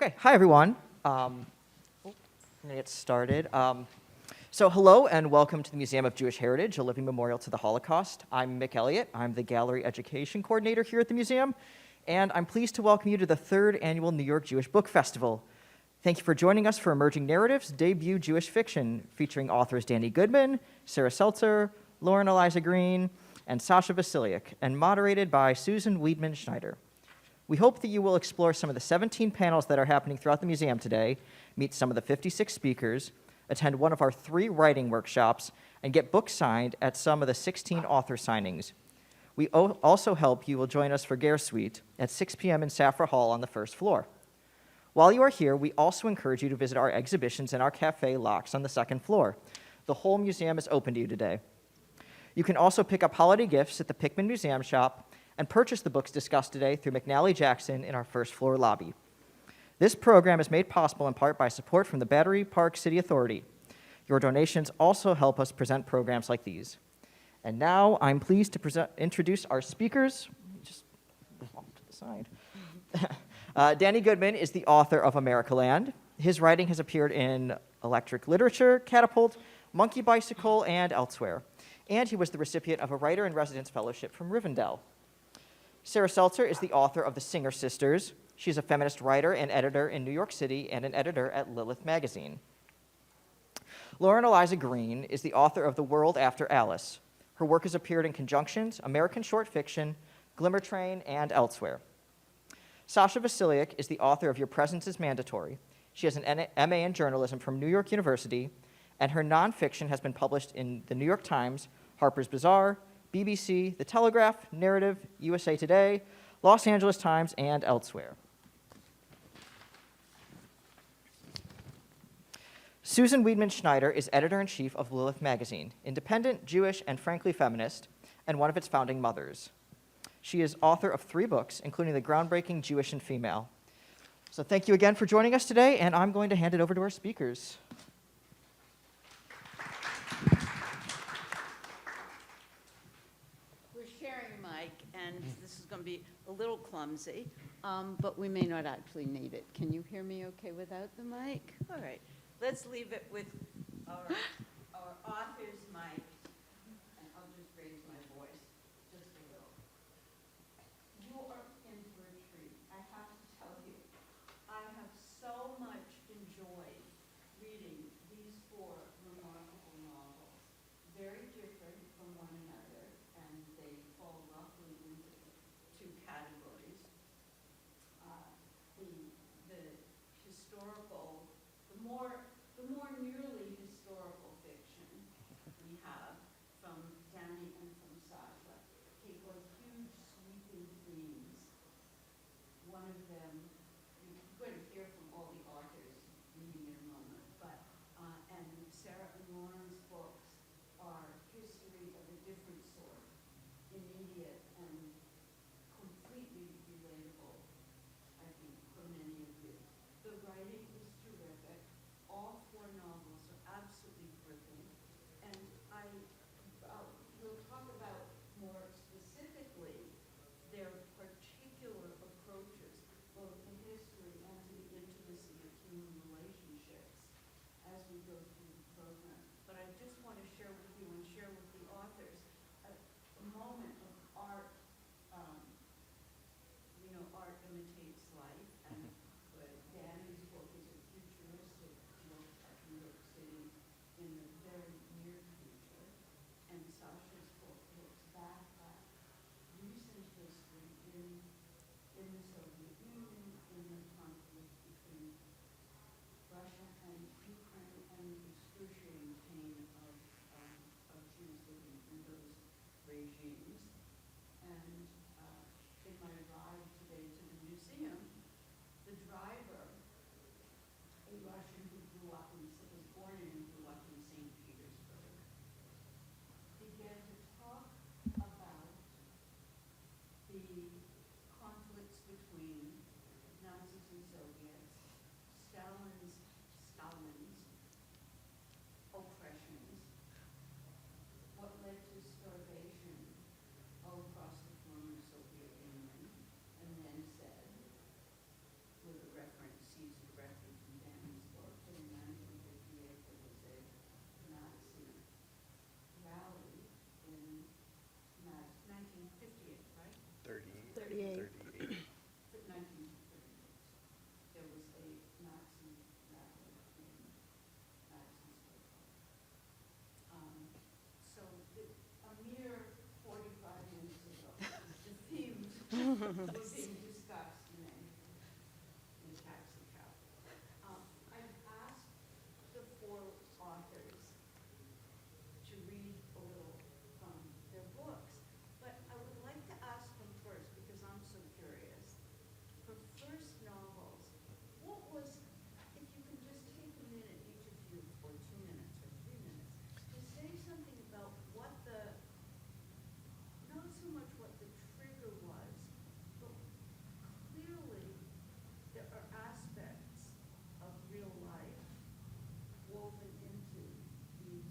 Okay, hi everyone. I'm gonna get started. So hello and welcome to the Museum of Jewish Heritage, a living memorial to the Holocaust. I'm Mick Elliott. I'm the Gallery Education Coordinator here at the museum, and I'm pleased to welcome you to the third annual New York Jewish Book Festival. Thank you for joining us for Emerging Narratives, Debut Jewish Fiction, featuring authors Danny Goodman, Sarah Seltzer, Aliza Green, and Sasha Vasilyuk, and moderated by Susan Weidman Schneider. We hope that you will explore some of the 17 panels that are happening throughout the museum today, meet some of the 56 speakers, attend one of our 3 writing workshops, and get books signed at some of the 16 author signings. We also hope you will join us for Ger Suite at 6 p.m. in Safra Hall on the first floor. While you are here, we also encourage you to visit our exhibitions in our cafe Locks on the second floor. The whole museum is open to you today. You can also pick up holiday gifts at the Pickman Museum Shop and purchase the books discussed today through McNally Jackson in our first floor lobby. This program is made possible in part by support from the Battery Park City Authority. Your donations also help us present programs like these. And now I'm pleased to introduce our speakers. Just move off to the side. Danny Goodman is the author of Amerikaland. His writing has appeared in Electric Literature, Catapult, Monkey Bicycle, and elsewhere. And he was the recipient of a Writer-in-Residence Fellowship from Rivendell. Sarah Seltzer is the author of The Singer Sisters. She's a feminist writer and editor in New York City and an editor at Lilith Magazine. Aliza Green is the author of The World After Alice. Her work has appeared in Conjunctions, American Short Fiction, Glimmer Train, and elsewhere. Sasha Vasilyuk is the author of Your Presence is Mandatory. She has an MA in journalism from New York University, and her nonfiction has been published in the New York Times, Harper's Bazaar, BBC, The Telegraph, Narrative, USA Today, Los Angeles Times, and elsewhere. Susan Weidman Schneider is editor-in-chief of Lilith Magazine, independent, Jewish, and frankly feminist, and one of its founding mothers. She is author of 3 books, including the groundbreaking Jewish and Female. So thank you again for joining us today, and I'm going to hand it over to our speakers. This is going to be a little clumsy, but we may not actually need it. Can you hear me okay without the mic? All right. Let's leave it with our author's mic, and I'll just raise my voice just a little. You are in for a treat. I have to tell you, I have so much enjoyed reading these 4 remarkable novels. Very different from one another, and they fall roughly into 2 categories. The historical, the more nearly historical fiction we have from Danny and from Sasha take on huge sweeping themes. One of them, you're going to hear from all the authors reading in a moment, but and Sarah and Lauren's books are history of a different sort, immediate and completely relatable, I think, for many of you. The writing is terrific. All 4 novels are absolutely gripping. And I will talk about more specifically their particular approaches, both in were being discussed in taxi cab. I've asked the four authors to read a little from their books, but I would like to ask them first, because I'm so curious. For first novels, what was, if you can just take a minute, each of you, or 2 minutes or 3 minutes, to say something about what the, not so much what the trigger was, but clearly there are aspects of real life woven into these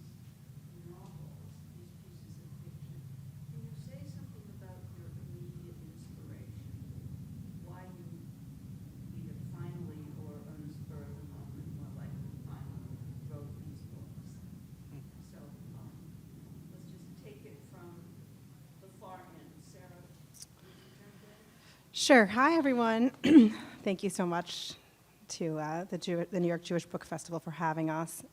novels, these pieces of fiction. Can you say something about your immediate inspiration? Why you either finally or on the spur of the moment, more likely finally, wrote these books? So let's just take it from the far end. Sarah, would you jump in? Sure. Hi, everyone. Thank you so much to the New York Jewish Book Festival for having us.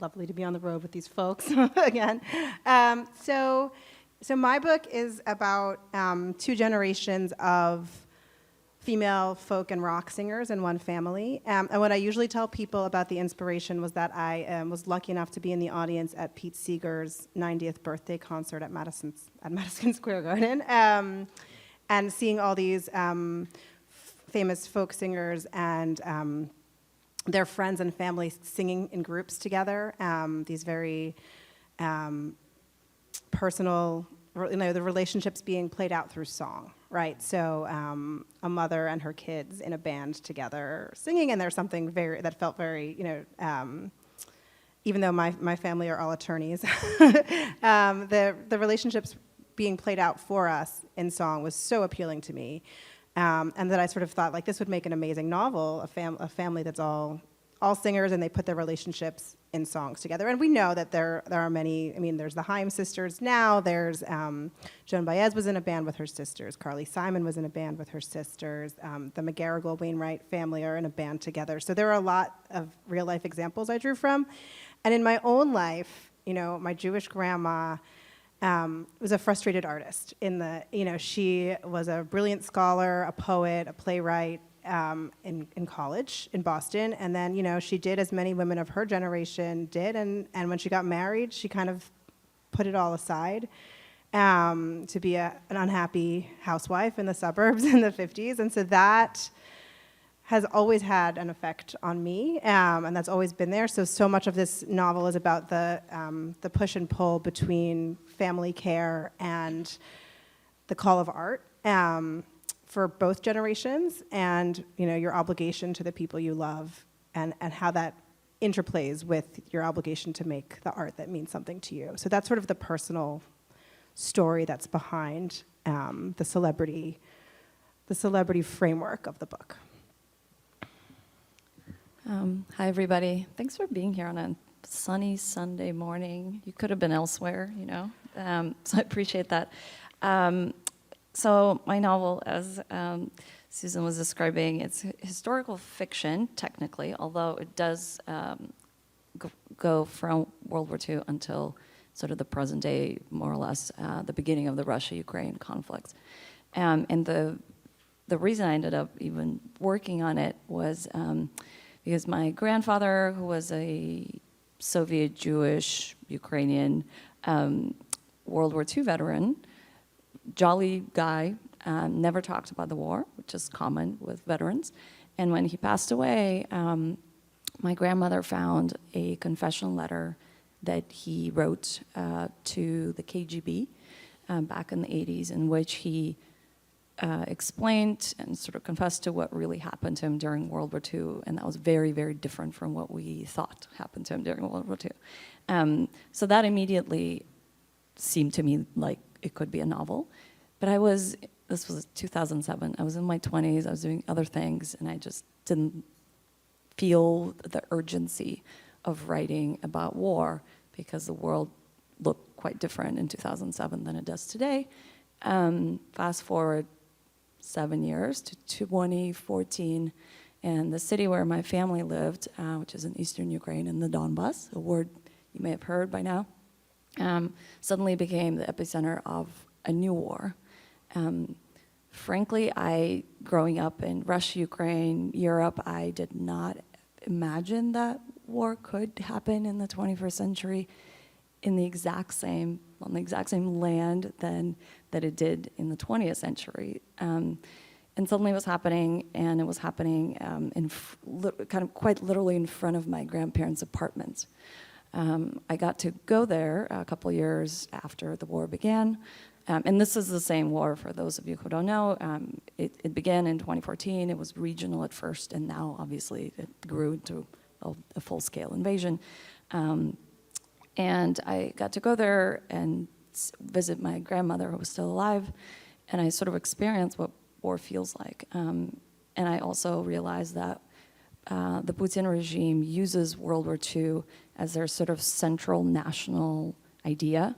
Lovely to be on the road with these folks again. So my book is about 2 generations of female folk and rock singers in one family. And what I usually tell people about the inspiration was that I was lucky enough to be in the audience at Pete Seeger's 90th birthday concert at Madison Square Garden, and seeing all these famous folk singers and their friends and family singing in groups together. These very personal, the relationships being played out through song, right? So a mother and her kids in a band together singing, and there's something that felt very, even though my family are all attorneys, the relationships being played out for us in song was so appealing to me, and that I sort of thought, like, this would make an amazing novel, a family that's all singers, and they put their relationships in songs together. And we know that there are many. I mean, there's the Haim sisters now. There's Joan Baez was in a band with her sisters. Carly Simon was in a band with her sisters. The McGarrigle-Wainwright family are in a band together. So there are a lot of real-life examples I drew from. And in my own life, my Jewish grandma was a frustrated artist. She was a brilliant scholar, a poet, a playwright, in college in Boston, and then she did as many women of her generation did, and when she got married, she kind of put it all aside to be an unhappy housewife in the suburbs in the 50s, and so that has always had an effect on me, and that's always been there. So much of this novel is about the push and pull between family care and the call of art. For both generations, and your obligation to the people you love, and how that interplays with your obligation to make the art that means something to you. So that's sort of the personal story that's behind the celebrity framework of the book. Hi, everybody. Thanks for being here on a sunny Sunday morning. You could have been elsewhere, so I appreciate that. So my novel, as Susan was describing, it's historical fiction, technically, although it does go from World War II until sort of the present day, more or less, the beginning of the Russia-Ukraine conflicts. And the reason I ended up even working on it was because my grandfather, who was a Soviet Jewish Ukrainian World War II veteran, jolly guy, never talked about the war, which is common with veterans. And when he passed away, my grandmother found a confession letter that he wrote to the KGB back in the 80s, in which he explained and sort of confessed to what really happened to him during World War II, and that was very, very different from what we thought happened to him during World War II. So that immediately seemed to me like it could be a novel. But this was 2007, I was in my 20s, I was doing other things, and I just didn't feel the urgency of writing about war, because the world looked quite different in 2007 than it does today. Fast forward 7 years to 2014, and the city where my family lived, which is in eastern Ukraine in the Donbass, a word you may have heard by now, suddenly became the epicenter of a new war. frankly, growing up in Russia, Ukraine, Europe, I did not imagine that war could happen in the 21st century on the exact same land that it did in the 20th century. And suddenly it was happening, and it was happening kind of quite literally in front of my grandparents' apartment. I got to go there a couple years after the war began. And this is the same war, for those of you who don't know. It began in 2014. It was regional at first, and now, obviously, it grew into a full-scale invasion. And I got to go there and visit my grandmother, who was still alive, and I sort of experienced what war feels like. And I also realized that the Putin regime uses World War II as their sort of central national idea,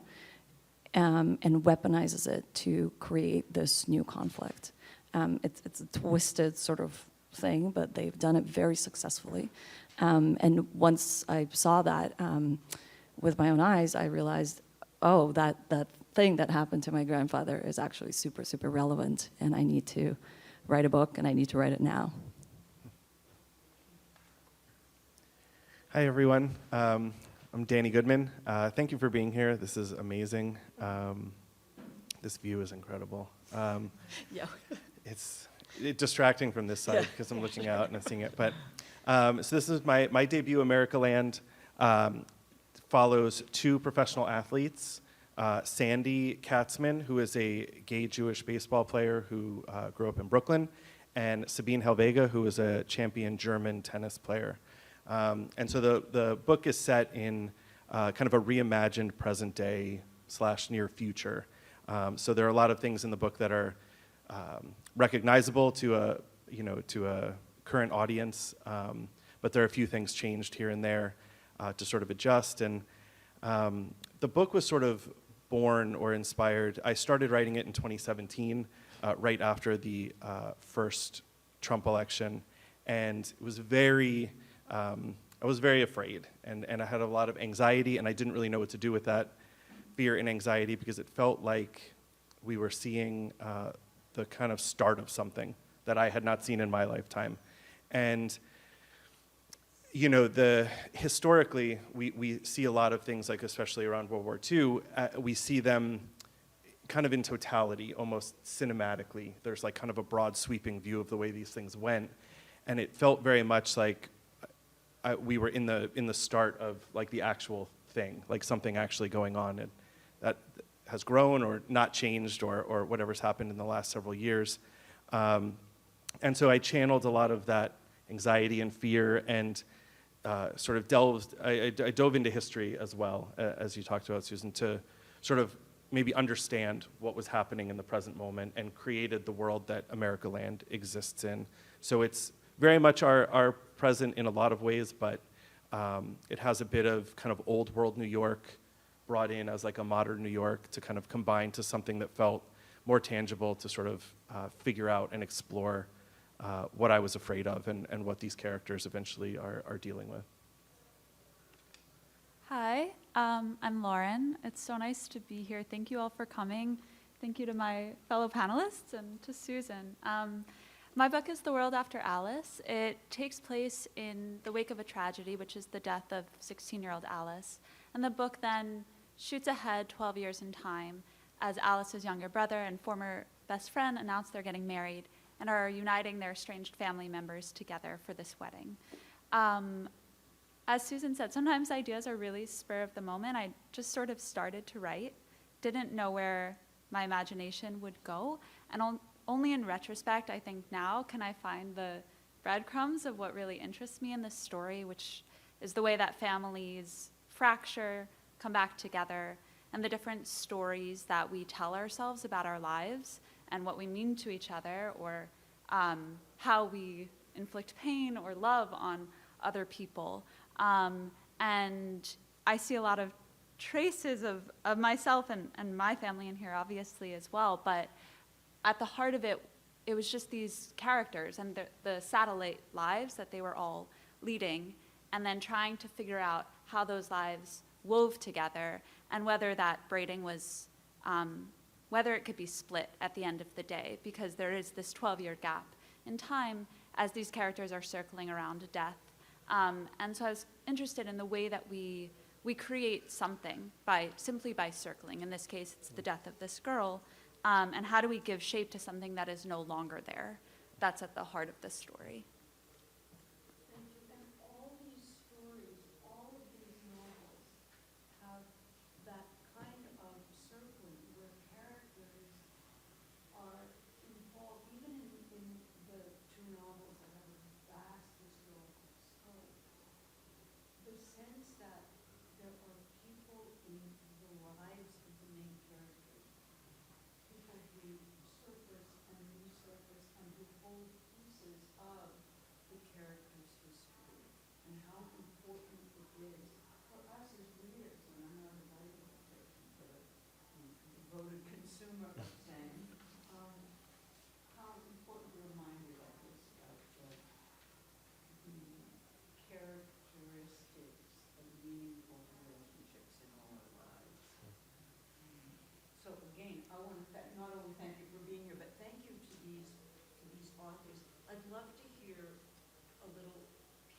and weaponizes it to create this new conflict. It's a twisted sort of thing, but they've done it very successfully. And once I saw that with my own eyes, I realized, oh, that thing that happened to my grandfather is actually super, super relevant, and I need to write a book, and I need to write it now. Hi, everyone. I'm Danny Goodman. Thank you for being here. This is amazing. This view is incredible. Yeah. It's distracting from this side because I'm looking out and I'm seeing it. But so this is my debut, Amerikaland. Follows two professional athletes, Sandy Katzman, who is a gay Jewish baseball player who grew up in Brooklyn, and Sabine Helvega, who is a champion German tennis player. And so the book is set in kind of a reimagined present day / near future. So there are a lot of things in the book that are recognizable to a current audience, but there are a few things changed here and there to sort of adjust. And the book was sort of born or inspired. I started writing it in 2017, right after the first Trump election, and it was I was very afraid, and I had a lot of anxiety, and I didn't really know what to do with that fear and anxiety, because it felt like we were seeing the kind of start of something that I had not seen in my lifetime. And historically, we see a lot of things, like especially around World War II, we see them kind of in totality, almost cinematically. There's like kind of a broad sweeping view of the way these things went, and it felt very much like we were in the start of like the actual thing, like something actually going on, and that has grown or not changed or whatever's happened in the last several years. And so I channeled a lot of that anxiety and fear, and sort of I dove into history as well, as you talked about, Susan, to sort of maybe understand what was happening in the present moment, and created the world that Amerikaland exists in. So it's very much our present in a lot of ways, but it has a bit of kind of old world New York brought in as like a modern New York to kind of combine to something that felt more tangible, to sort of figure out and explore what I was afraid of, and what these characters eventually are dealing with. Hi, I'm Lauren. It's so nice to be here. Thank you all for coming. Thank you to my fellow panelists and to Susan. My book is The World After Alice. It takes place in the wake of a tragedy, which is the death of 16-year-old Alice. And the book then shoots ahead 12 years in time as Alice's younger brother and former best friend announce they're getting married and are uniting their estranged family members together for this wedding. As Susan said, sometimes ideas are really spur of the moment. I just sort of started to write, didn't know where my imagination would go, and only in retrospect, I think now, can I find the breadcrumbs of what really interests me in this story, which is the way that families fracture, come back together, and the different stories that we tell ourselves about our lives and what we mean to each other, or how we inflict pain or love on other people. And I see a lot of traces of myself and my family in here, obviously, as well, but at the heart of it, it was just these characters and the satellite lives that they were all leading, and then trying to figure out how those lives wove together, and whether that braiding was whether it could be split at the end of the day, because there is this 12-year gap in time as these characters are circling around death. And so I was interested in the way that we create something simply by circling. In this case, it's the death of this girl. And how do we give shape to something that is no longer there? That's at the heart of the story. And all these stories, all of these novels have that kind of circling where characters are involved, even in the two novels that have a vast historical scope. The sense that there are people in the lives of the main characters, people who surface and resurface and who hold pieces of the character's history, and how important it is for us as readers, and I'm not a Bible person, but a devoted consumer of saying, how important a reminder that is of the characteristics of meaningful relationships in all our lives. So again, I want to not only thank you for being here, but thank you to these authors. I'd love to hear a little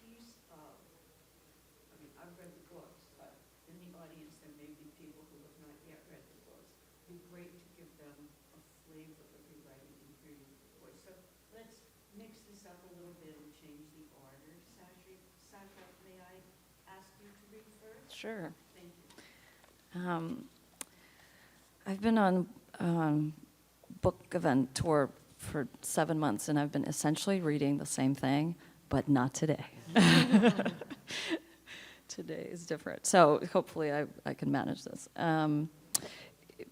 piece of, I mean, I've read the books, but in the audience there may be people who have not yet read the books. It'd be great to give them a flavor of your writing and hear your voice. So let's mix this up a little bit and change the order. Sasha, may I ask you to read first? Sure. Thank you. I've been on book event tour for 7 months, and I've been essentially reading the same thing, but not today. Today is different. So hopefully I can manage this.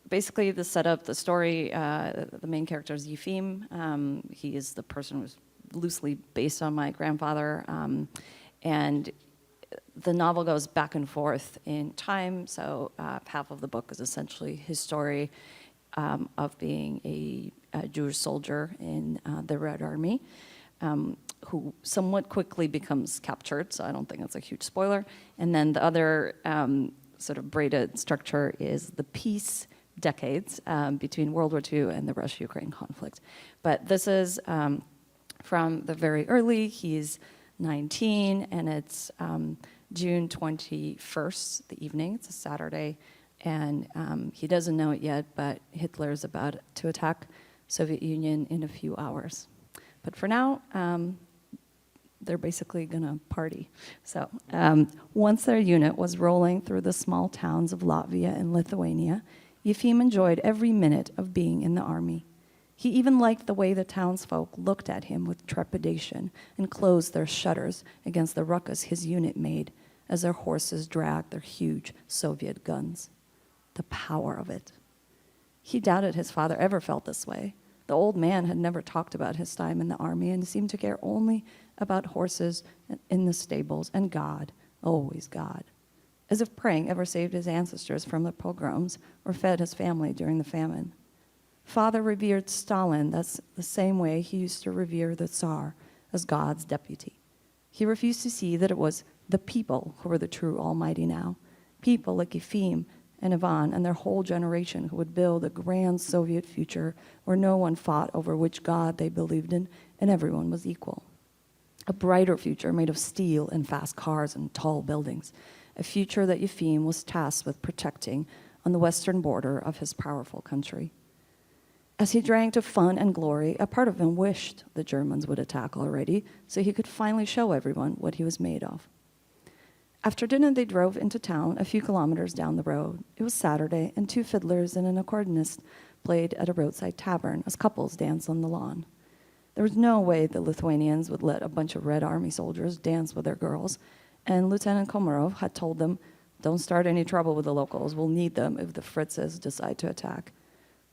Basically, the setup, the story, the main character is Yefim. He is the person who's loosely based on my grandfather. And the novel goes back and forth in time. So half of the book is essentially his story of being a Jewish soldier in the Red Army, who somewhat quickly becomes captured, so I don't think that's a huge spoiler. And then the other sort of braided structure is the peace decades between World War II and the Russia-Ukraine conflict. But this is from the very early. He's 19, and it's June 21st, the evening. It's a Saturday, and he doesn't know it yet, but Hitler's about to attack Soviet Union in a few hours. But for now, they're basically gonna party. So once their unit was rolling through the small towns of Latvia and Lithuania, Yefim enjoyed every minute of being in the army. He even liked the way the townsfolk looked at him with trepidation and closed their shutters against the ruckus his unit made as their horses dragged their huge Soviet guns. The power of it. He doubted his father ever felt this way. The old man had never talked about his time in the army and seemed to care only about horses in the stables and God, always God. As if praying ever saved his ancestors from the pogroms or fed his family during the famine. Father revered Stalin. That's the same way he used to revere the Tsar as God's deputy. He refused to see that it was the people who were the true almighty now. People like Yefim and Ivan and their whole generation who would build a grand Soviet future where no one fought over which God they believed in and everyone was equal. A brighter future made of steel and fast cars and tall buildings. A future that Yefim was tasked with protecting on the western border of his powerful country. As he drank to fun and glory, a part of him wished the Germans would attack already so he could finally show everyone what he was made of. After dinner, they drove into town a few kilometers down the road. It was Saturday, and 2 fiddlers and an accordionist played at a roadside tavern as couples danced on the lawn. There was no way the Lithuanians would let a bunch of Red Army soldiers dance with their girls, and Lieutenant Komarov had told them, "Don't start any trouble with the locals. We'll need them if the Fritzes decide to attack."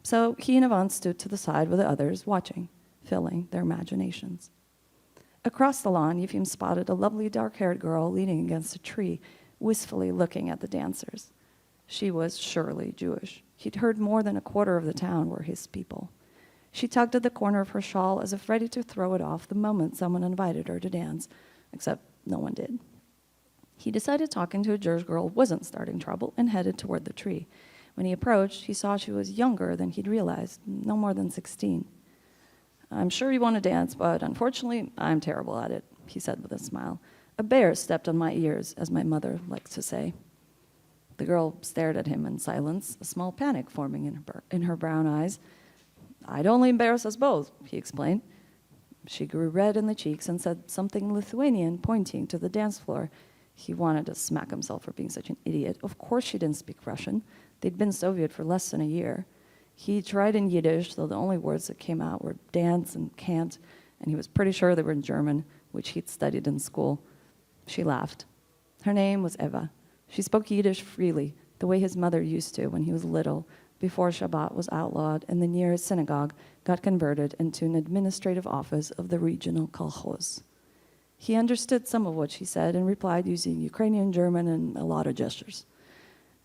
So he and Ivan stood to the side with the others, watching, filling their imaginations. Across the lawn, Yefim spotted a lovely dark-haired girl leaning against a tree, wistfully looking at the dancers. She was surely Jewish. He'd heard more than a quarter of the town were his people. She tugged at the corner of her shawl as if ready to throw it off the moment someone invited her to dance, except no one did. He decided talking to a Jewish girl wasn't starting trouble and headed toward the tree. When he approached, he saw she was younger than he'd realized, no more than 16. "I'm sure you want to dance, but unfortunately, I'm terrible at it," he said with a smile. "A bear stepped on my ears," as my mother likes to say. The girl stared at him in silence, a small panic forming in her brown eyes. "I'd only embarrass us both," he explained. She grew red in the cheeks and said something Lithuanian, pointing to the dance floor. He wanted to smack himself for being such an idiot. Of course she didn't speak Russian. They'd been Soviet for less than a year. He tried in Yiddish, though the only words that came out were dance and can't, and he was pretty sure they were in German, which he'd studied in school. She laughed. Her name was Eva. She spoke Yiddish freely, the way his mother used to when he was little, before Shabbat was outlawed and the nearest synagogue got converted into an administrative office of the regional kolkhoz. He understood some of what she said and replied using Ukrainian, German, and a lot of gestures.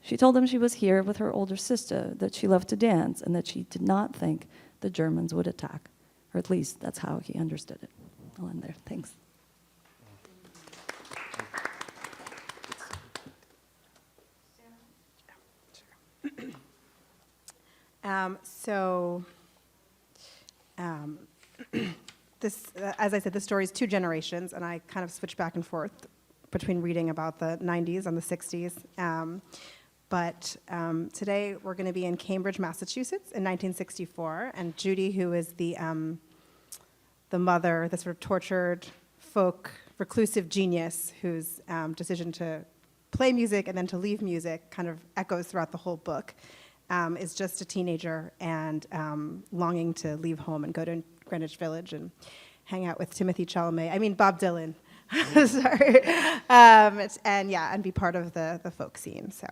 She told him she was here with her older sister, that she loved to dance, and that she did not think the Germans would attack. Or at least that's how he understood it. I'll end there. Thanks. This, as I said, this story is two generations, and I kind of switch back and forth between reading about the 90s and the 60s. But today we're going to be in Cambridge, Massachusetts in 1964, and Judy, who is the mother, the sort of tortured folk reclusive genius whose decision to play music and then to leave music kind of echoes throughout the whole book, is just a teenager and longing to leave home and go to Greenwich Village and hang out with Bob Dylan, sorry, and be part of the folk scene. So,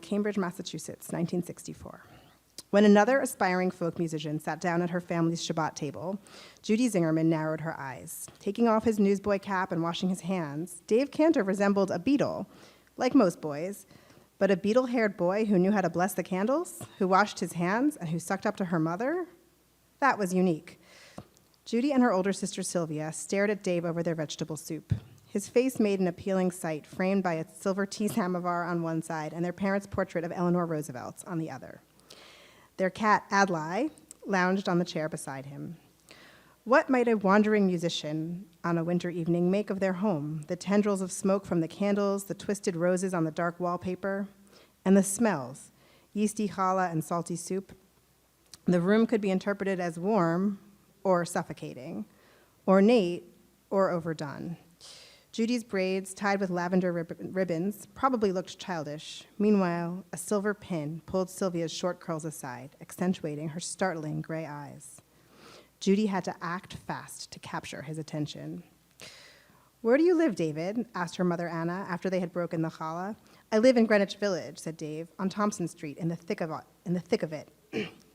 Cambridge, Massachusetts, 1964. When another aspiring folk musician sat down at her family's Shabbat table, Judy Zingerman narrowed her eyes. Taking off his newsboy cap and washing his hands, Dave Cantor resembled a beetle, like most boys, but a beetle-haired boy who knew how to bless the candles, who washed his hands, and who sucked up to her mother, that was unique. Judy and her older sister Sylvia stared at Dave over their vegetable soup. His face made an appealing sight, framed by a silver tea samovar on one side and their parents' portrait of Eleanor Roosevelt on the other. Their cat, Adlai, lounged on the chair beside him. What might a wandering musician on a winter evening make of their home? The tendrils of smoke from the candles, the twisted roses on the dark wallpaper, and the smells, yeasty challah and salty soup. The room could be interpreted as warm or suffocating, ornate or overdone. Judy's braids, tied with lavender ribbons, probably looked childish. Meanwhile, a silver pin pulled Sylvia's short curls aside, accentuating her startling gray eyes. Judy had to act fast to capture his attention. "Where do you live, David?" asked her mother, Anna, after they had broken the challah. "I live in Greenwich Village," said Dave, "on Thompson Street, in the thick of it."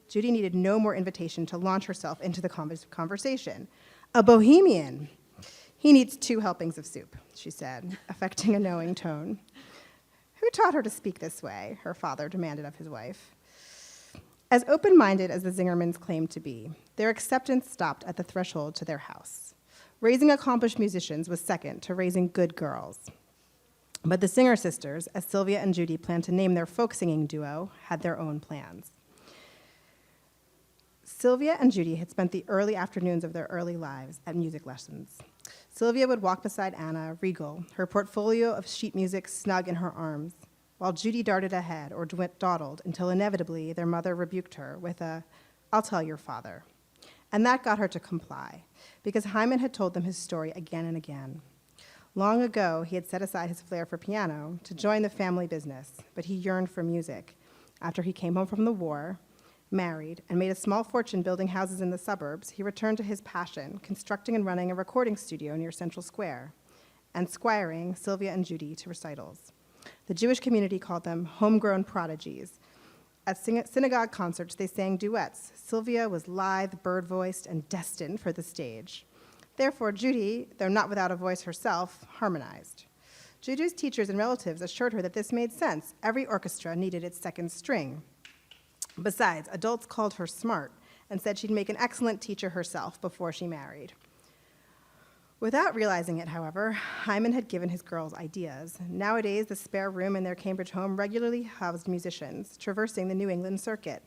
Judy needed no more invitation to launch herself into the conversation. "A bohemian. He needs 2 helpings of soup," she said, affecting a knowing tone. "Who taught her to speak this way?" her father demanded of his wife. As open-minded as the Zingermans claimed to be, their acceptance stopped at the threshold to their house. Raising accomplished musicians was second to raising good girls. But the Singer sisters, as Sylvia and Judy planned to name their folk singing duo, had their own plans. Sylvia and Judy had spent the early afternoons of their early lives at music lessons. Sylvia would walk beside Anna, regal, her portfolio of sheet music snug in her arms, while Judy darted ahead or dawdled until inevitably their mother rebuked her with a, "I'll tell your father." And that got her to comply, because Hyman had told them his story again and again. Long ago, he had set aside his flair for piano to join the family business, but he yearned for music. After he came home from the war, married, and made a small fortune building houses in the suburbs, he returned to his passion, constructing and running a recording studio near Central Square, and squiring Sylvia and Judy to recitals. The Jewish community called them homegrown prodigies. At synagogue concerts, they sang duets. Sylvia was lithe, bird-voiced, and destined for the stage. Therefore, Judy, though not without a voice herself, harmonized. Judy's teachers and relatives assured her that this made sense. Every orchestra needed its second string. Besides, adults called her smart and said she'd make an excellent teacher herself before she married. Without realizing it, however, Hyman had given his girls ideas. Nowadays, the spare room in their Cambridge home regularly housed musicians, traversing the New England circuit.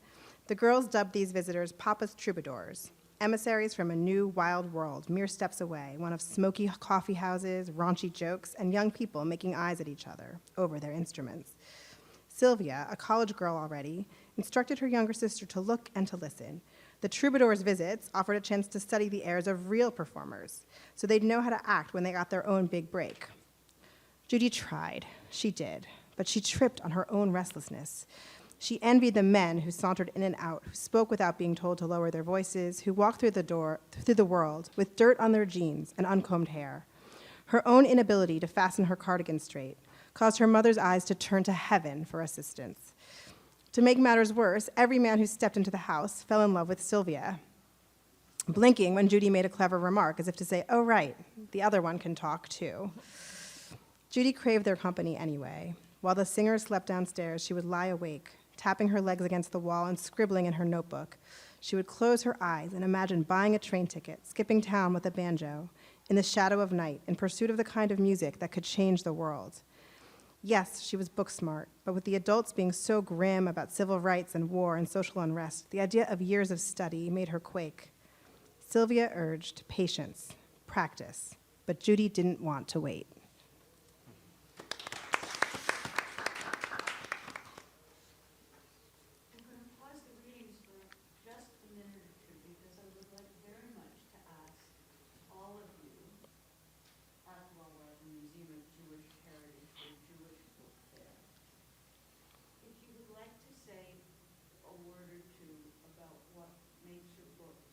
The girls dubbed these visitors Papa's troubadours, emissaries from a new, wild world, mere steps away, one of smoky coffee houses, raunchy jokes, and young people making eyes at each other over their instruments. Sylvia, a college girl already, instructed her younger sister to look and to listen. The troubadours' visits offered a chance to study the airs of real performers, so they'd know how to act when they got their own big break. Judy tried, she did, but she tripped on her own restlessness. She envied the men who sauntered in and out, who spoke without being told to lower their voices, who walked through the world with dirt on their jeans and uncombed hair. Her own inability to fasten her cardigan straight caused her mother's eyes to turn to heaven for assistance. To make matters worse, every man who stepped into the house fell in love with Sylvia, blinking when Judy made a clever remark, as if to say, "Oh, right, the other one can talk, too." Judy craved their company anyway. While the singers slept downstairs, she would lie awake, tapping her legs against the wall and scribbling in her notebook. She would close her eyes and imagine buying a train ticket, skipping town with a banjo, in the shadow of night, in pursuit of the kind of music that could change the world. Yes, she was book smart, but with the adults being so grim about civil rights and war and social unrest, the idea of years of study made her quake. Sylvia urged patience, practice, but Judy didn't want to wait. I'm going to pause the readings for just a minute or two because I would like very much to ask all of you at the Museum of Jewish Heritage or Jewish Book Fair, if you would like to say a word or two about what makes your books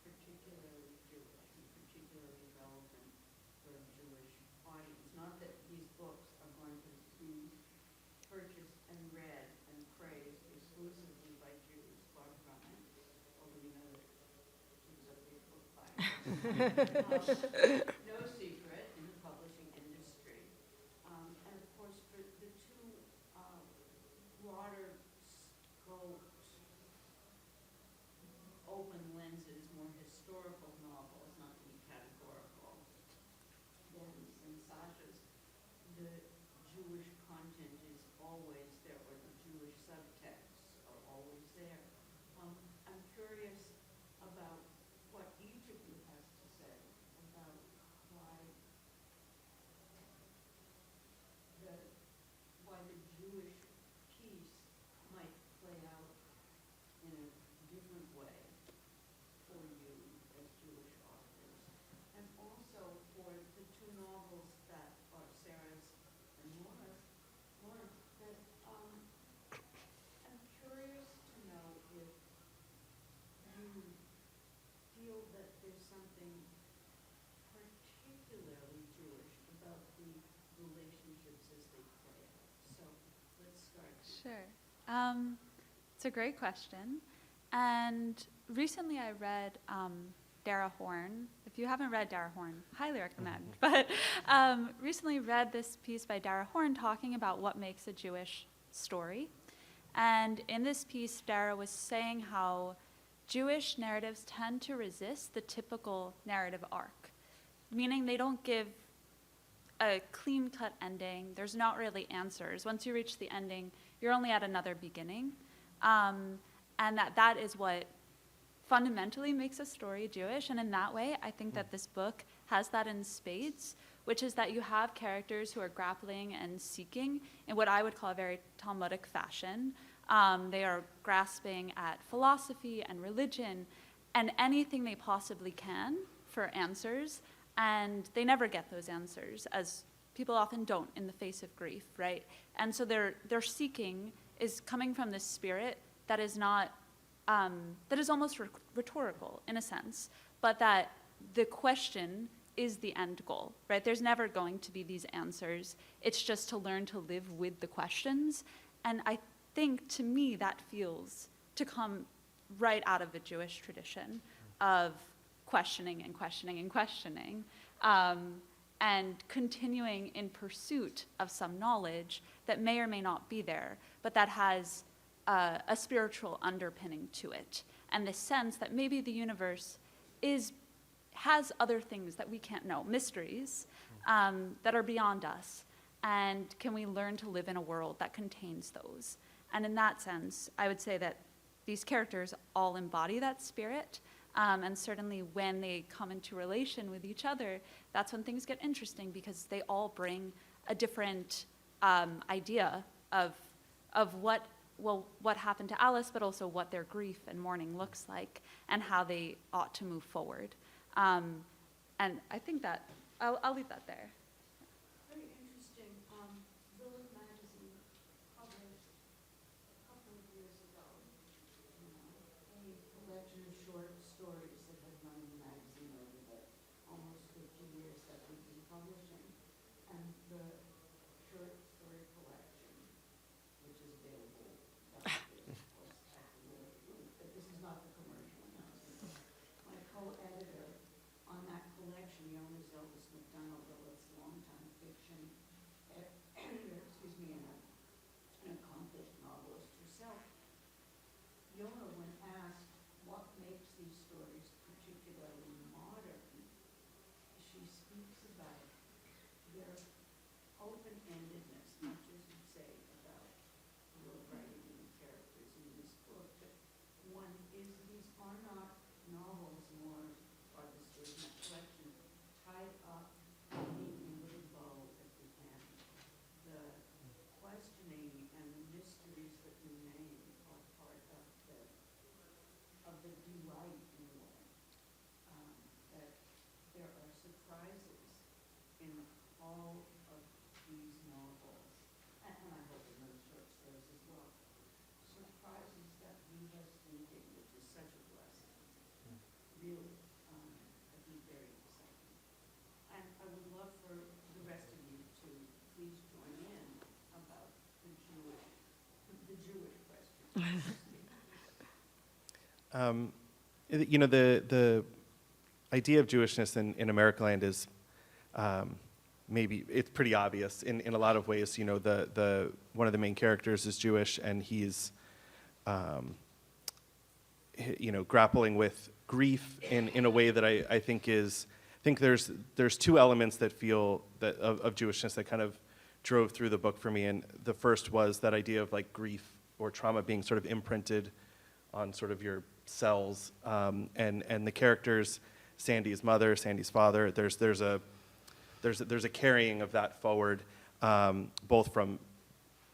particularly Jewish and particularly relevant for a Jewish audience. Not that these books are going to be purchased and read and praised exclusively by Jews, far from it, although we know that he was a big book buyer. No secret in the publishing industry. And of course, for the two broader scoped, open lenses, more historical novels, not to be categorical, Dan's and Sasha's, the Jewish content is always there, or the Jewish subtexts are always there. I'm curious about what each of you has to say about why the Jewish piece might play out in a different way for you as Jewish authors, and also for the two novels that are Sarah's and Laura's, that I'm curious to know if you feel that there's something particularly Jewish about the relationships as they play out. So let's start. Sure. It's a great question. And recently I read Dara Horn. If you haven't read Dara Horn, highly recommend. But recently read this piece by Dara Horn talking about what makes a Jewish story. And in this piece, Dara was saying how Jewish narratives tend to resist the typical narrative arc, meaning they don't give a clean-cut ending. There's not really answers. Once you reach the ending, you're only at another beginning. And that is what fundamentally makes a story Jewish. And in that way, I think that this book has that in spades, which is that you have characters who are grappling and seeking in what I would call a very Talmudic fashion. They are grasping at philosophy and religion and anything they possibly can for answers. And they never get those answers, as people often don't in the face of grief, right? And so their seeking is coming from this spirit that is not, that is almost rhetorical in a sense, but that the question is the end goal, right? There's never going to be these answers. It's just to learn to live with the questions. And I think, to me, that feels to come right out of the Jewish tradition of questioning and questioning and questioning, and continuing in pursuit of some knowledge that may or may not be there, but that has a spiritual underpinning to it, and the sense that maybe the universe is has other things that we can't know, mysteries that are beyond us. And can we learn to live in a world that contains those? And in that sense, I would say that these characters all embody that spirit. And certainly when they come into relation with each other, that's when things get interesting, because they all bring a different idea of what happened to Alice, but also what their grief and mourning looks like and how they ought to move forward. And I think that I'll leave that there. Very interesting. Lilith Magazine published a couple of years ago a collection of short stories that had run in the magazine over the almost 50 years that we've been publishing. And the short story collection, which is available downstairs, of course, at the Lilith booth, but this is not the commercial announcement. My co-editor on that collection, young as Elvis McDonald, Lilith's longtime fiction, excuse me, and an accomplished novelist herself. Yona, when asked what makes these stories particularly modern, she speaks about their open-endedness, much as you say about the writing and the characters in this book. But one is, these are not novels, nor are the stories in that collection tied up neatly with a bow at the end. The questioning and the mysteries that remain are part of the delight in a way. That there are surprises in all of these novels, and I hope in those short stories as well. Surprises that leave us thinking, which is such a blessing. Really, I think very exciting. And I would love for the rest of you to please join in about the Jewish question. You know, the idea of Jewishness in Amerikaland is maybe it's pretty obvious in a lot of ways. You know, the one of the main characters is Jewish, and he's you know, grappling with grief in a way that I think there's two elements that feel that of Jewishness that kind of drove through the book for me. And the first was that idea of like grief or trauma being sort of imprinted on sort of your cells, and the characters, Sandy's mother, Sandy's father, there's a carrying of that forward, both from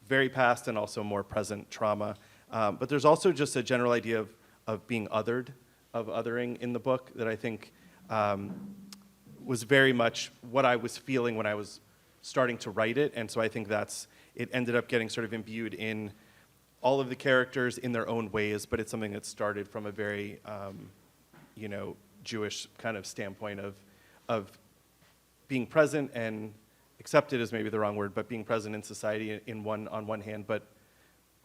very past and also more present trauma. But there's also just a general idea of being othered, of othering in the book that I think was very much what I was feeling when I was starting to write it. And so I think it ended up getting sort of imbued in all of the characters in their own ways, but it's something that started from a very, you know, Jewish kind of standpoint of being present and accepted is maybe the wrong word, but being present in society on one hand, but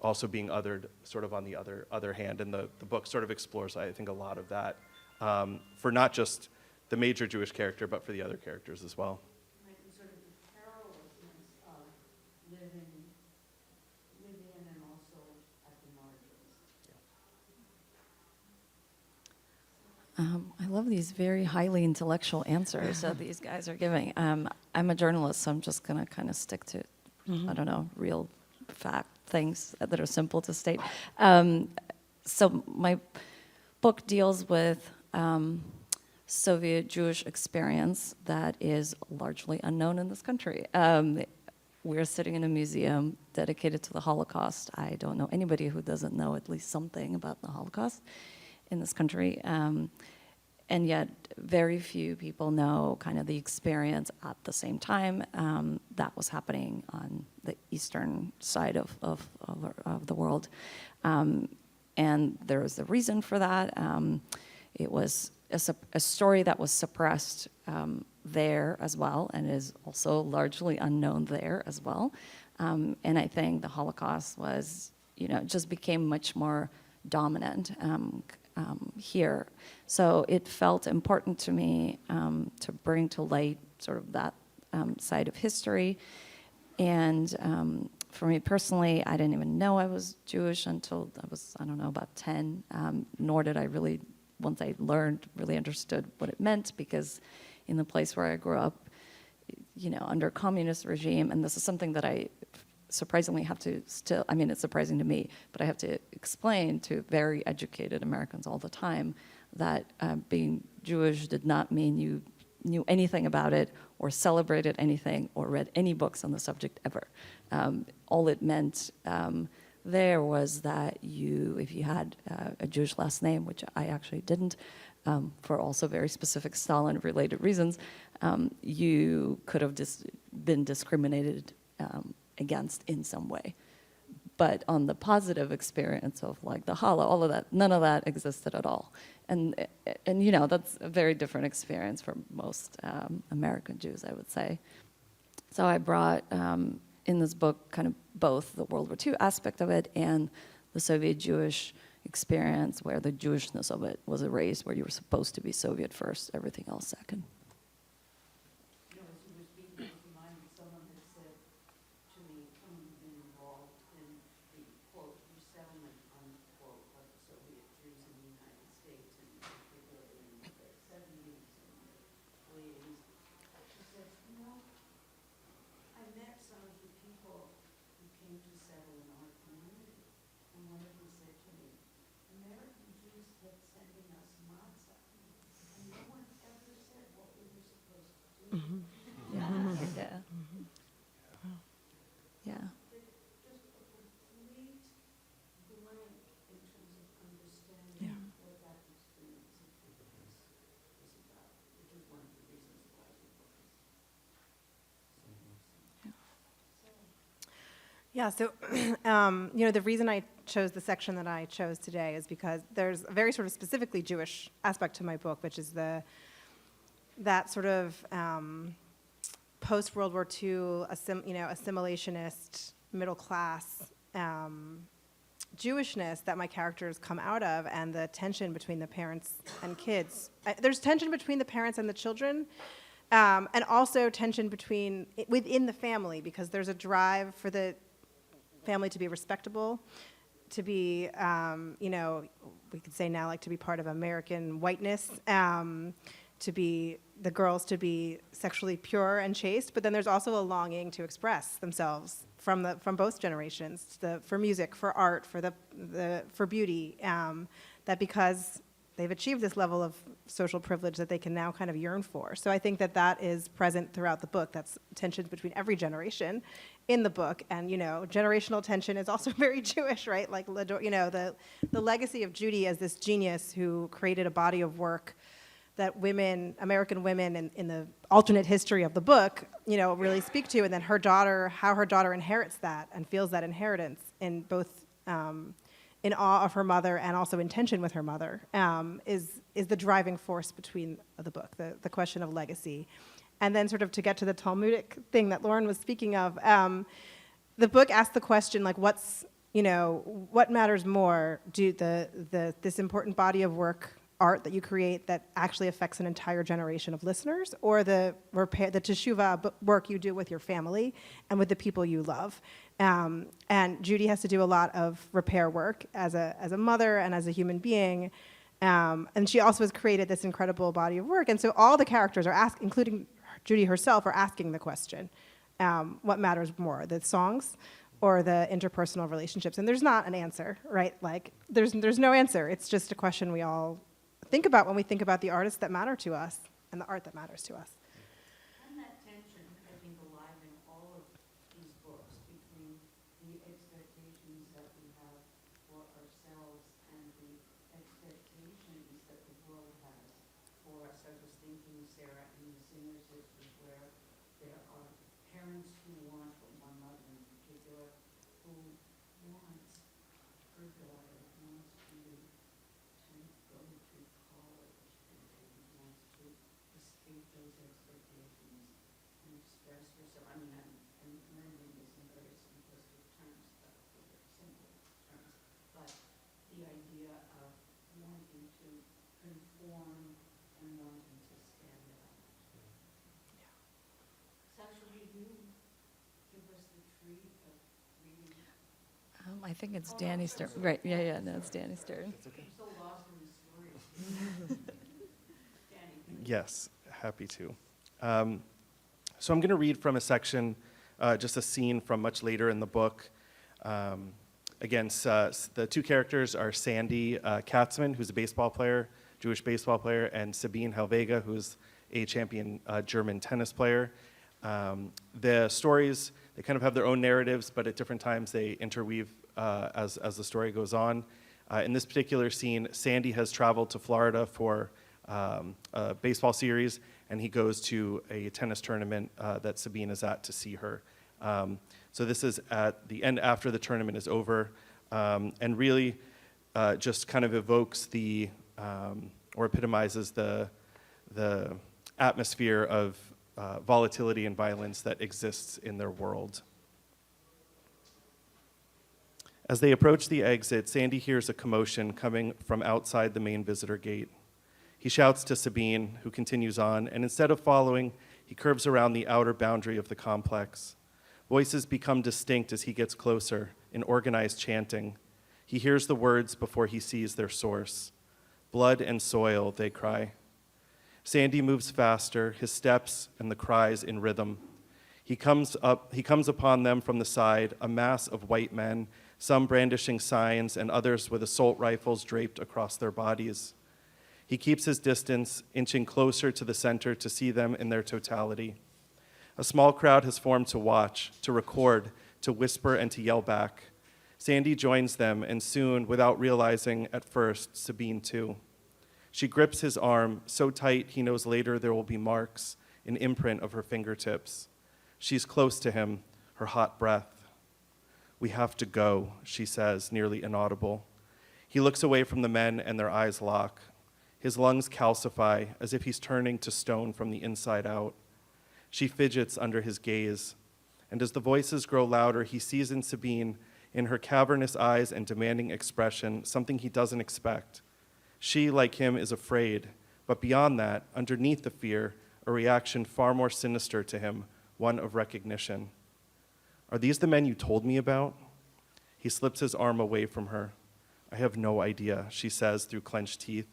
also being othered sort of on the other hand. And the book sort of explores, I think, a lot of that for not just the major Jewish character, but for the other characters as well. Right, and sort of the perilousness of living in and also at the margins. I love these very highly intellectual answers that these guys are giving. I'm a journalist, so I'm just going to kind of stick to, I don't know, real fact things that are simple to state. So my book deals with Soviet Jewish experience that is largely unknown in this country. We're sitting in a museum dedicated to the Holocaust. I don't know anybody who doesn't know at least something about the Holocaust in this country. And yet very few people know kind of the experience at the same time that was happening on the eastern side of the world. And there's a reason for that. It was a story that was suppressed there as well, and is also largely unknown there as well. And I think the Holocaust was, you know, just became much more dominant here. So it felt important to me to bring to light sort of that side of history. And for me personally, I didn't even know I was Jewish until I was, I don't know, about 10, nor did I really once I learned, really understood what it meant, because in the place where I grew up, under communist regime, and this is something that I surprisingly have to still, it's surprising to me, but I have to explain to very educated Americans all the time that being Jewish did not mean you knew anything about it or celebrated anything or read any books on the subject ever. All it meant there was that if you had a Jewish last name, which I actually didn't, for also very specific Stalin-related reasons, you could have been discriminated against in some way. But on the positive experience of like the challah, all of that, none of that existed at all. And that's a very different experience for most American Jews, I would say. So I brought in this book kind of both the World War II aspect of it and the Soviet Jewish experience, where the Jewishness of it was erased, where you were supposed to be Soviet first, everything else second. As you were speaking, I was reminded someone had said to me, someone who'd been involved in the, quote, resettlement, unquote, of the Soviet Jews in the United States, and particularly in the 70s and the early 80s. She said, I met some of the people who came to settle in our community, and one of them said to me, American Jews kept sending us matzah, and no one ever said what we were supposed to do. Yeah. Yeah. Just a complete blank in terms of understanding what that experience of forgiveness is about, which is one of the reasons why we book is Yeah, so, the reason I chose the section that I chose today is because there's a very sort of specifically Jewish aspect to my book, which is that sort of post-World War II, assimilationist, middle-class Jewishness that my characters come out of, and the tension between the parents and kids. There's tension between the parents and the children, and also tension within the family, because there's a drive for the family to be respectable, to be, we could say now, like, to be part of American whiteness, to be the girls to be sexually pure and chaste, but then there's also a longing to express themselves from both generations, for music, for art, for beauty, that because they've achieved this level of social privilege that they can now kind of yearn for. So I think that is present throughout the book. That's tensions between every generation in the book, and generational tension is also very Jewish, right? Like the legacy of Judy as this genius who created a body of work that American women in the alternate history of the book, really speak to, and then how her daughter inherits that and feels that inheritance in both in awe of her mother and also in tension with her mother, is the driving force between the book, the question of legacy. And then sort of to get to the Talmudic thing that Lauren was speaking of, the book asks the question, like, what matters more, this important body of work, art that you create that actually affects an entire generation of listeners, or the teshuvah work you do with your family and with the people you love. And Judy has to do a lot of repair work as a mother and as a human being. And she also has created this incredible body of work. And so all the characters are including Judy herself, are asking the question, what matters more, the songs or the interpersonal relationships? And there's not an answer, right? Like, there's no answer. It's just a question we all think about when we think about the artists that matter to us and the art that matters to us. And that tension, I think, alive in all of these books between the expectations that we have for ourselves and the expectations that the world has for us. I was thinking, Sarah, in the Singer Sisters, where there are parents who want, one mother in particular, who wants her daughter, wants to go to college and wants to escape those expectations and express herself. I mean, I'm remembering this in very simplistic terms, but very simple terms. But the idea of wanting to conform and wanting to stand out. Sasha, will you give us the treat of reading? I think it's Danny's turn. Right, yeah, no, it's Danny's turn. I'm so lost in the story. Yes, happy to. So I'm going to read from a section, just a scene from much later in the book. Again, the two characters are Sandy Katzman, who's a baseball player, Jewish baseball player, and Sabine Helvega, who's a champion German tennis player. The stories, they kind of have their own narratives, but at different times they interweave as the story goes on. In this particular scene, Sandy has traveled to Florida for a baseball series, and he goes to a tennis tournament that Sabine is at to see her. So this is at the end after the tournament is over, and really just kind of evokes the, or epitomizes the atmosphere of volatility and violence that exists in their world. As they approach the exit, Sandy hears a commotion coming from outside the main visitor gate. He shouts to Sabine, who continues on, and instead of following, he curves around the outer boundary of the complex. Voices become distinct as he gets closer in organized chanting. He hears the words before he sees their source. Blood and soil, they cry. Sandy moves faster, his steps and the cries in rhythm. He comes upon them from the side, a mass of white men, some brandishing signs and others with assault rifles draped across their bodies. He keeps his distance, inching closer to the center to see them in their totality. A small crowd has formed to watch, to record, to whisper, and to yell back. Sandy joins them, and soon, without realizing at first, Sabine too. She grips his arm so tight he knows later there will be marks, an imprint of her fingertips. She's close to him, her hot breath. "We have to go," she says, nearly inaudible. He looks away from the men, and their eyes lock. His lungs calcify, as if he's turning to stone from the inside out. She fidgets under his gaze, and as the voices grow louder, he sees in Sabine, in her cavernous eyes and demanding expression, something he doesn't expect. She, like him, is afraid, but beyond that, underneath the fear, a reaction far more sinister to him, one of recognition. "Are these the men you told me about?" He slips his arm away from her. "I have no idea," she says through clenched teeth.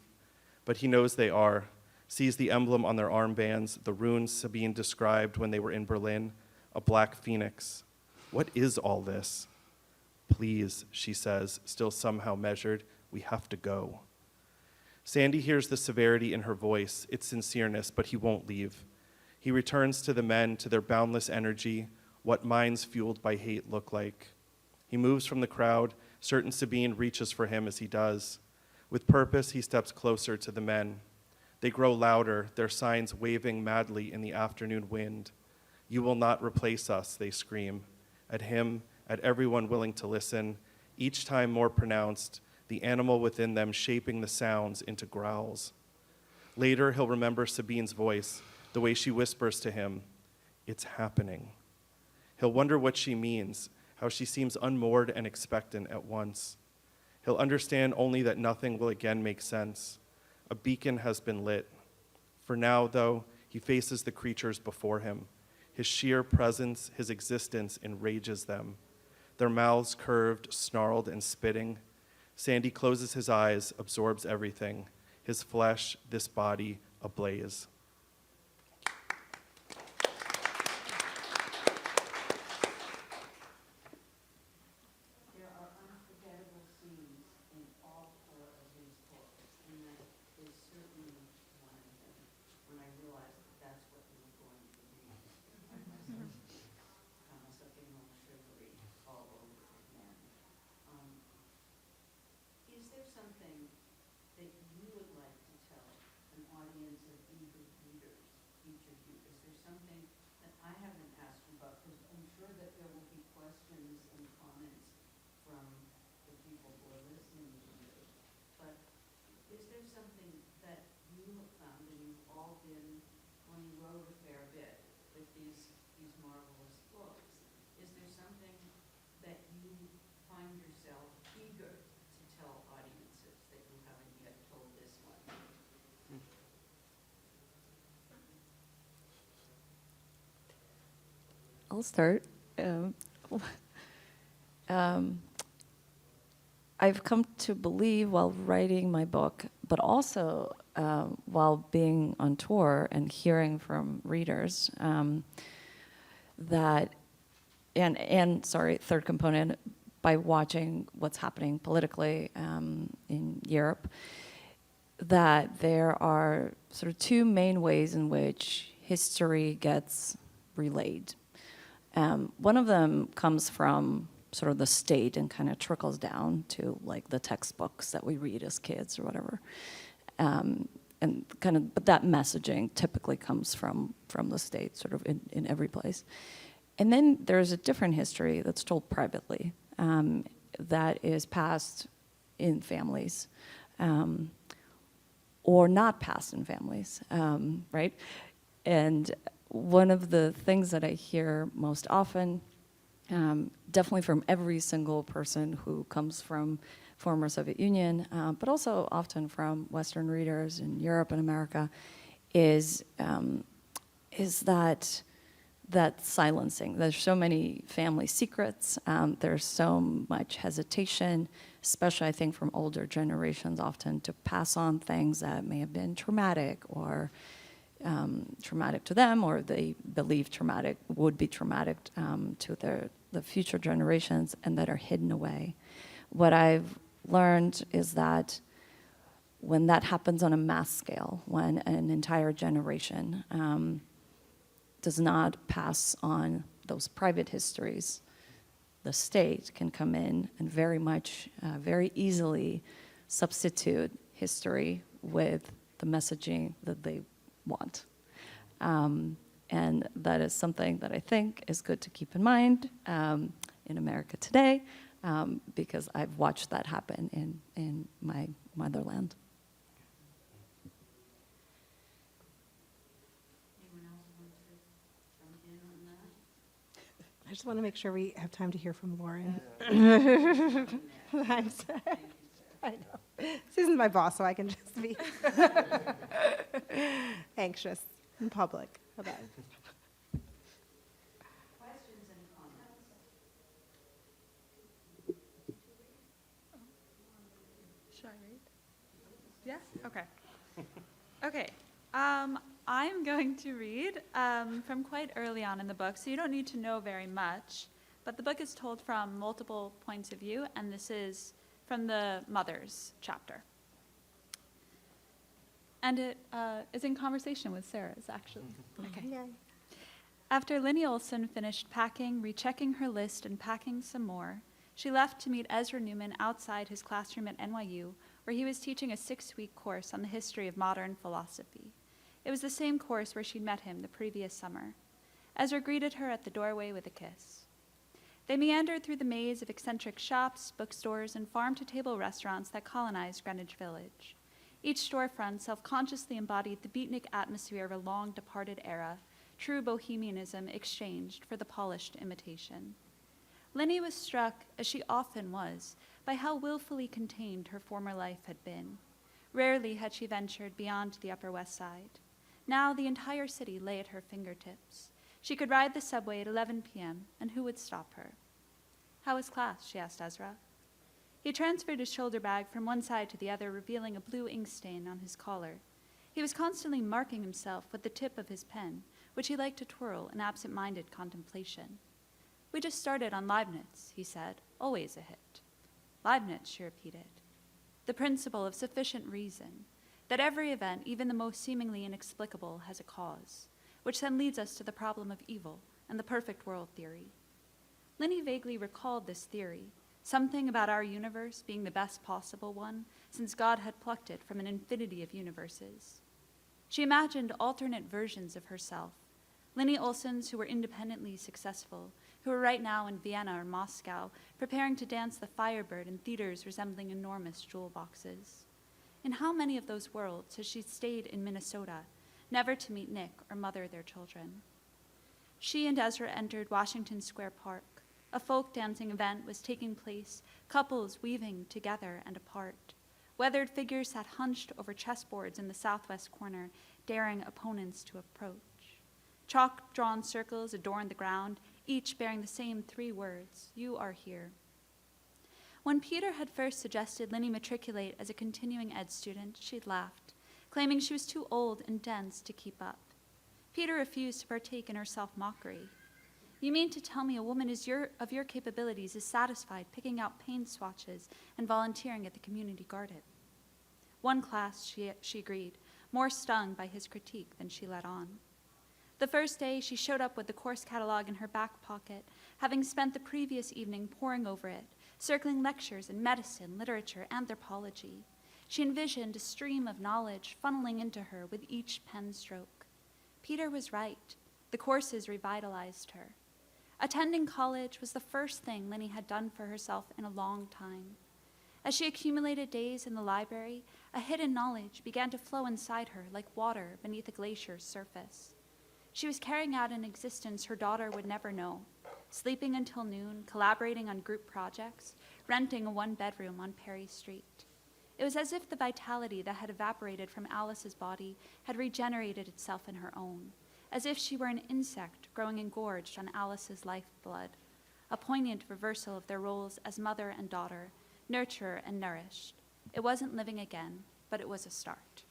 But he knows they are, sees the emblem on their armbands, the runes Sabine described when they were in Berlin, a black phoenix. What is all this? "Please," she says, still somehow measured, "we have to go." Sandy hears the severity in her voice, its sincereness, but he won't leave. He returns to the men, to their boundless energy, what minds fueled by hate look like. He moves from the crowd, certain Sabine reaches for him as he does. With purpose, he steps closer to the men. They grow louder, their signs waving madly in the afternoon wind. "You will not replace us," they scream. At him, at everyone willing to listen, each time more pronounced, the animal within them shaping the sounds into growls. Later, he'll remember Sabine's voice, the way she whispers to him, "It's happening." He'll wonder what she means, how she seems unmoored and expectant at once. He'll understand only that nothing will again make sense. A beacon has been lit. For now, though, he faces the creatures before him. His sheer presence, his existence enrages them. Their mouths curved, snarled, and spitting. Sandy closes his eyes, absorbs everything. His flesh, this body, ablaze. There are unforgettable scenes in all four of these books, and that is certainly one of them, when I realized that that's what we were going to read. I found myself getting all shivery all over again. Is there something that you would like to tell an audience of eager readers, each of you? Is there something that I haven't asked you about? Because I'm sure that there will be questions and comments from the people who are listening to you. But is there something that you have found, and you've all been on the road a fair bit with these marvelous books, is there something that you find yourself eager to tell audiences that you haven't yet told this one? I'll start. I've come to believe while writing my book but also while being on tour and hearing from readers third component, by watching what's happening politically in Europe, that there are sort of two main ways in which history gets relayed. One of them comes from sort of the state and kind of trickles down to like the textbooks that we read as kids or whatever. But that messaging typically comes from the state, sort of in every place. And then there's a different history that's told privately, that is passed in families, or not passed in families, right? And one of the things that I hear most often, definitely from every single person who comes from former Soviet Union, but also often from Western readers in Europe and America, is that silencing. There's so many family secrets. There's so much hesitation, especially I think from older generations, often to pass on things that may have been traumatic or traumatic to them, or they believe would be traumatic to the future generations, and that are hidden away. What I've learned is that when that happens on a mass scale, when an entire generation does not pass on those private histories, the state can come in and very easily substitute history with the messaging that they want. And that is something that I think is good to keep in mind in America today, because I've watched that happen in my motherland. Anyone else want to jump in on that? I just want to make sure we have time to hear from Lauren. I'm sorry. I know. Susan's my boss, so I can just be anxious in public about it. Questions and comments? Should I read? Yes? Okay. Okay. I'm going to read from quite early on in the book, so you don't need to know very much. But the book is told from multiple points of view, and this is from the mother's chapter. And it is in conversation with Sarah's, actually. Okay. Yay. After Linny Olson finished packing, rechecking her list, and packing some more, she left to meet Ezra Newman outside his classroom at NYU, where he was teaching a 6-week course on the history of modern philosophy. It was the same course where she'd met him the previous summer. Ezra greeted her at the doorway with a kiss. They meandered through the maze of eccentric shops, bookstores, and farm-to-table restaurants that colonized Greenwich Village. Each storefront self-consciously embodied the beatnik atmosphere of a long-departed era, true bohemianism exchanged for the polished imitation. Linny was struck, as she often was, by how willfully contained her former life had been. Rarely had she ventured beyond the Upper West Side. Now the entire city lay at her fingertips. She could ride the subway at 11 p.m., and who would stop her? "How was class?" she asked Ezra. He transferred his shoulder bag from one side to the other, revealing a blue ink stain on his collar. He was constantly marking himself with the tip of his pen, which he liked to twirl in absent-minded contemplation. "We just started on Leibniz," he said, always a hit. "Leibniz," she repeated. "The principle of sufficient reason, that every event, even the most seemingly inexplicable, has a cause, which then leads us to the problem of evil and the perfect world theory." Linny vaguely recalled this theory, something about our universe being the best possible one, since God had plucked it from an infinity of universes. She imagined alternate versions of herself, Linny Olsons who were independently successful, who were right now in Vienna or Moscow, preparing to dance the Firebird in theaters resembling enormous jewel boxes. In how many of those worlds has she stayed in Minnesota, never to meet Nick or mother their children? She and Ezra entered Washington Square Park. A folk dancing event was taking place, couples weaving together and apart. Weathered figures sat hunched over chessboards in the southwest corner, daring opponents to approach. Chalk-drawn circles adorned the ground, each bearing the same 3 words: "You are here." When Peter had first suggested Linny matriculate as a continuing ed student, she'd laughed, claiming she was too old and dense to keep up. Peter refused to partake in her self-mockery. You mean to tell me a woman of your capabilities is satisfied picking out paint swatches and volunteering at the community garden? One class, she agreed, more stung by his critique than she let on. The first day, she showed up with the course catalog in her back pocket, having spent the previous evening poring over it, circling lectures in medicine, literature, anthropology. She envisioned a stream of knowledge funneling into her with each pen stroke. Peter was right. The courses revitalized her. Attending college was the first thing Linny had done for herself in a long time. As she accumulated days in the library, a hidden knowledge began to flow inside her like water beneath a glacier's surface. She was carrying out an existence her daughter would never know, sleeping until noon, collaborating on group projects, renting a one-bedroom on Perry Street. It was as if the vitality that had evaporated from Alice's body had regenerated itself in her own, as if she were an insect growing engorged on Alice's lifeblood, a poignant reversal of their roles as mother and daughter, nurturer and nourished. It wasn't living again, but it was a start.